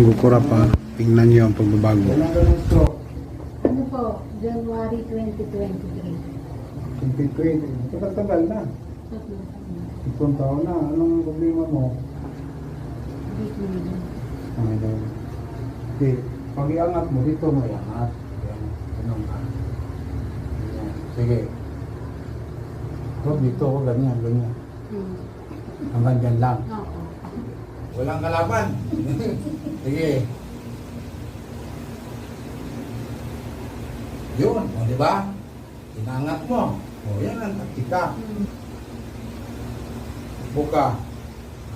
Gukura pa. Tingnan nyo ang pagbabago. Ano po? January 2023. 2020. Tagal na. Tatlong taon. 10 taon na. Anong problema mo? Hindi ko yun. Okay. Pag iangat mo, dito mo iangat. Yan. Ganun ka. Yan. Sige. Huwag dito, ganyan, ganyan. Hanggang dyan lang. Oo. Walang kalaban. Sige. Yun, o diba? Inangat mo. O yan ang taktika. Buka.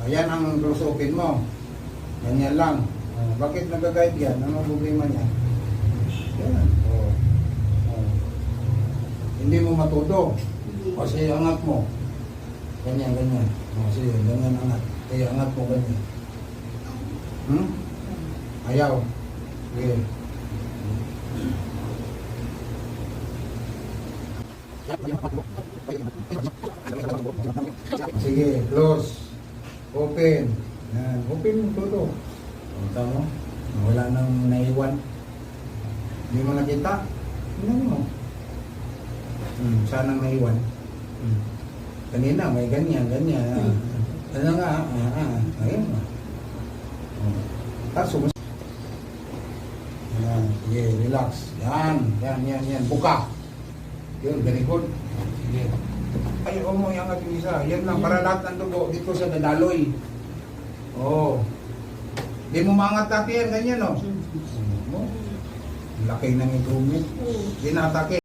Ayan ang close open mo. Ganyan lang. Bakit nag-guide yan? Ano ang problema niya? Yan. Hindi mo matuto. Kasi angat mo. Ganyan, ganyan. Sige, ganyan angat. Kaya angat mo ganyan. Ayaw. Sige. Sige, close. Open. Yan. Open mo todo. Punta mo. Wala nang naiwan. Hindi mo nakita? Tingnan mo. Sana naiwan. Kanina may ganyan, ganyan. Ano nga? Ayun. Tapos yan. Sige, relax. Yan. Buka. Yun, very good. Sige. Ay, mo yung ating isa. Yan lang, para lahat ng dugo dito sa dadaloy. Oo. Di mo maangat natin yan, ganyan, no? Laki ng improvement. Di na atake.